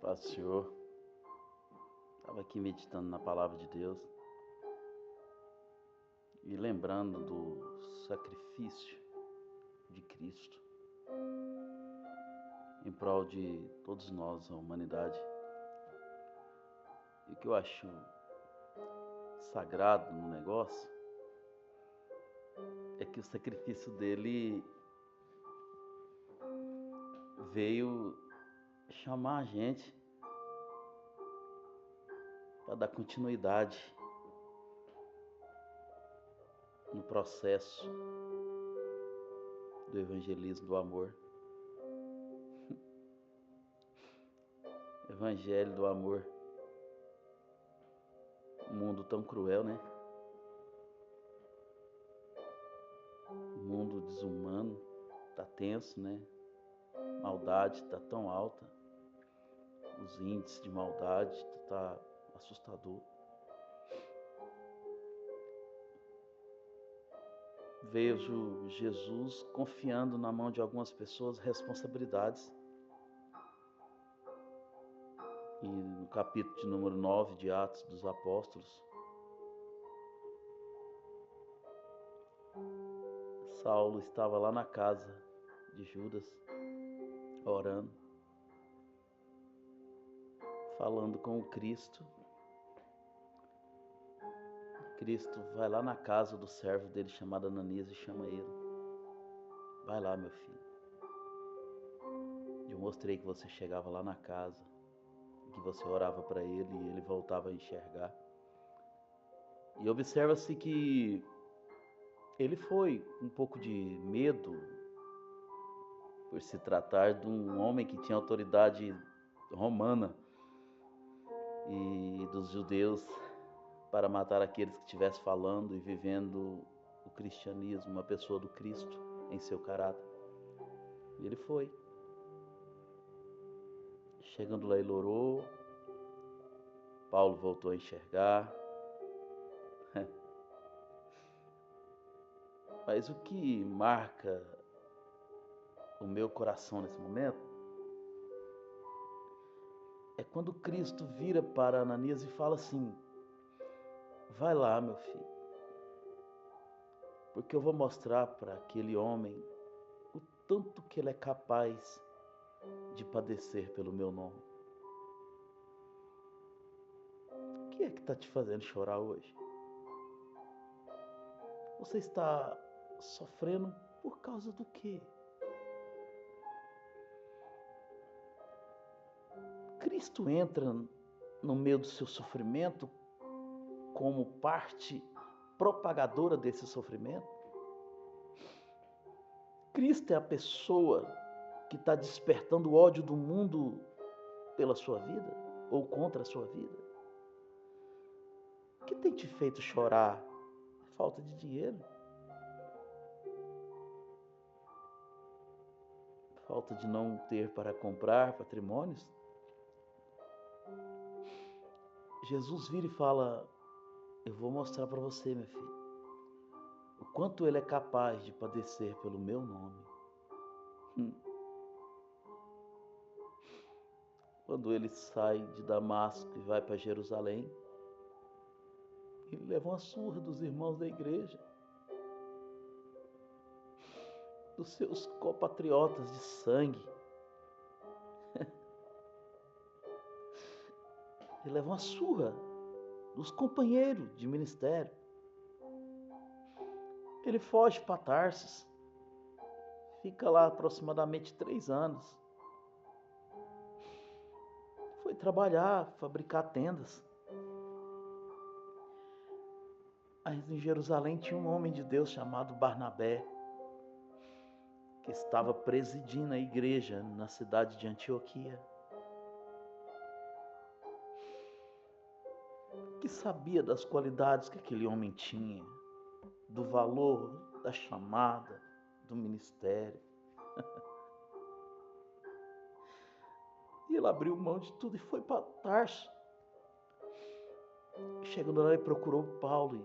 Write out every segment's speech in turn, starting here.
Paz do Senhor. Estava aqui meditando na palavra de Deus e lembrando do sacrifício de Cristo em prol de todos nós, a humanidade. E o que eu acho sagrado no negócio é que o sacrifício dele veio chamar a gente para dar continuidade no processo do evangelismo do amor. Evangelho do amor. Um mundo tão cruel, né? Um mundo desumano, tá tenso, né? Maldade tá tão alta. Os índices de maldade tá assustador. Vejo Jesus confiando na mão de algumas pessoas responsabilidades. E no capítulo de número 9 de Atos dos Apóstolos, Saulo estava lá na casa de Judas, orando, falando com o Cristo. Cristo vai lá na casa do servo dele chamado Ananias e chama ele. Vai lá, meu filho. Eu mostrei que você chegava lá na casa, que você orava para ele e ele voltava a enxergar. E observa-se que ele foi um pouco de medo por se tratar de um homem que tinha autoridade romana e dos judeus para matar aqueles que estivessem falando e vivendo o cristianismo, uma pessoa do Cristo em seu caráter. E ele foi. Chegando lá, ele orou. Paulo voltou a enxergar. Mas o que marca o meu coração nesse momento é quando Cristo vira para Ananias e fala assim: vai lá, meu filho, porque eu vou mostrar para aquele homem o tanto que ele é capaz de padecer pelo meu nome. O que é que está te fazendo chorar hoje? Você está sofrendo por causa do quê? Cristo entra no meio do seu sofrimento como parte propagadora desse sofrimento. Cristo é a pessoa que está despertando o ódio do mundo pela sua vida ou contra a sua vida. O que tem te feito chorar? Falta de dinheiro? Falta de não ter para comprar patrimônios? Jesus vira e fala: eu vou mostrar para você, meu filho, o quanto ele é capaz de padecer pelo meu nome. Quando ele sai de Damasco e vai para Jerusalém, ele leva uma surra dos irmãos da igreja, dos seus compatriotas de sangue. Ele leva uma surra dos companheiros de ministério. Ele foge para Tarsis, fica lá aproximadamente 3 anos. Foi trabalhar, fabricar tendas. Aí em Jerusalém tinha um homem de Deus chamado Barnabé, que estava presidindo a igreja na cidade de Antioquia, que sabia das qualidades que aquele homem tinha, do valor da chamada, do ministério. E ele abriu mão de tudo e foi para Tarso. Chegando lá, ele procurou Paulo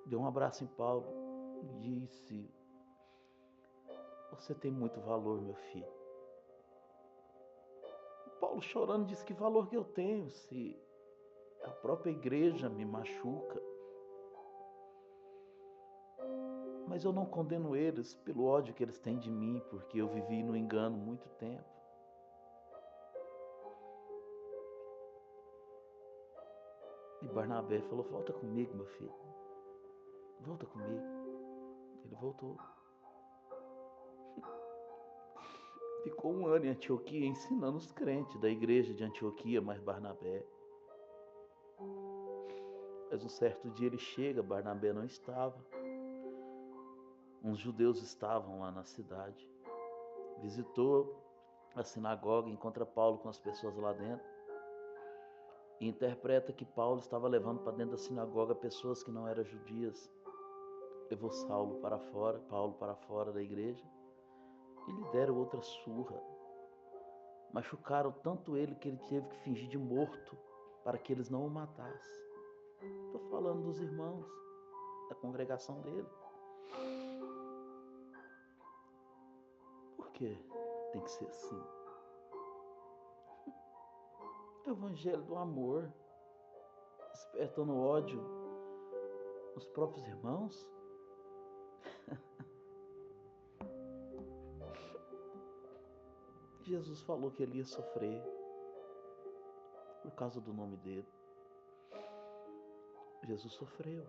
e deu um abraço em Paulo e disse: você tem muito valor, meu filho. Paulo, chorando, disse: que valor que eu tenho se a própria igreja me machuca? Mas eu não condeno eles pelo ódio que eles têm de mim, porque eu vivi no engano muito tempo. E Barnabé falou: volta comigo, meu filho. Volta comigo. Ele voltou. Ficou um ano em Antioquia ensinando os crentes da igreja de Antioquia, mais Barnabé. Mas um certo dia ele chega, Barnabé não estava. Uns judeus estavam lá na cidade. Visitou a sinagoga, encontra Paulo com as pessoas lá dentro e interpreta que Paulo estava levando para dentro da sinagoga pessoas que não eram judias. Levou Paulo para fora da igreja e lhe deram outra surra. Machucaram tanto ele que ele teve que fingir de morto para que eles não o matassem. Estou falando dos irmãos, da congregação dele. Por que tem que ser assim? O evangelho do amor, despertando ódio nos próprios irmãos. Jesus falou que ele ia sofrer por causa do nome dele. Jesus sofreu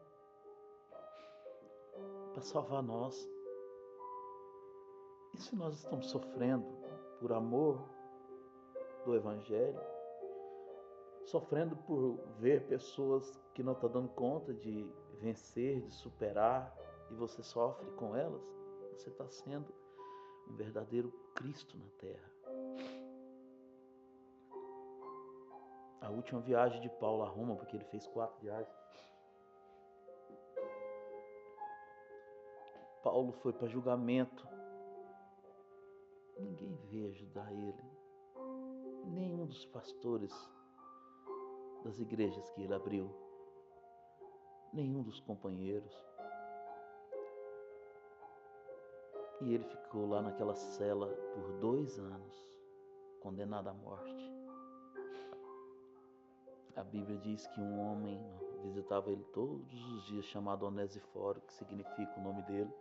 para salvar nós. E se nós estamos sofrendo por amor do evangelho, sofrendo por ver pessoas que não estão dando conta de vencer, de superar, e você sofre com elas, você está sendo um verdadeiro Cristo na terra. A última viagem de Paulo a Roma, porque ele fez 4 viagens, Paulo foi para julgamento. Ninguém veio ajudar ele. Nenhum dos pastores das igrejas que ele abriu. Nenhum dos companheiros. E ele ficou lá naquela cela por 2 anos, condenado à morte. A Bíblia diz que um homem visitava ele todos os dias, chamado Onesíforo, que significa o nome dele,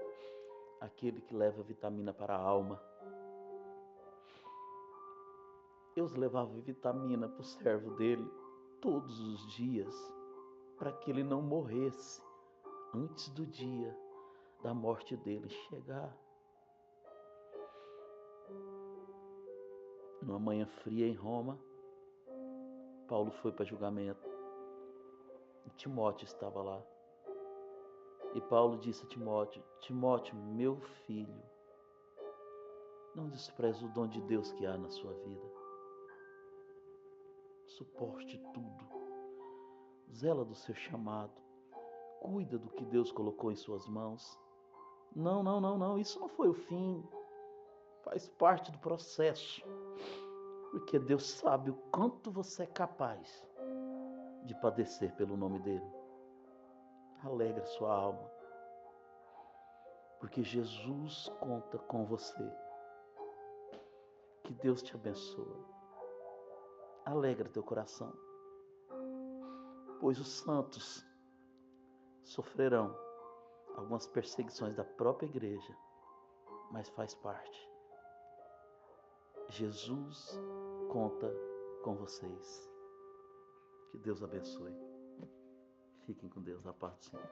aquele que leva vitamina para a alma. Deus levava vitamina para o servo dele todos os dias, para que ele não morresse antes do dia da morte dele chegar. Numa manhã fria em Roma, Paulo foi para julgamento. E Timóteo estava lá. E Paulo disse a Timóteo: Timóteo, meu filho, não despreze o dom de Deus que há na sua vida. Suporte tudo. Zela do seu chamado. Cuida do que Deus colocou em suas mãos. Não. Isso não foi o fim. Faz parte do processo. Porque Deus sabe o quanto você é capaz de padecer pelo nome dele. Alegra sua alma. Porque Jesus conta com você. Que Deus te abençoe. Alegra teu coração. Pois os santos sofrerão algumas perseguições da própria igreja, mas faz parte. Jesus conta com vocês. Que Deus abençoe. Fiquem com Deus, a paz do Senhor.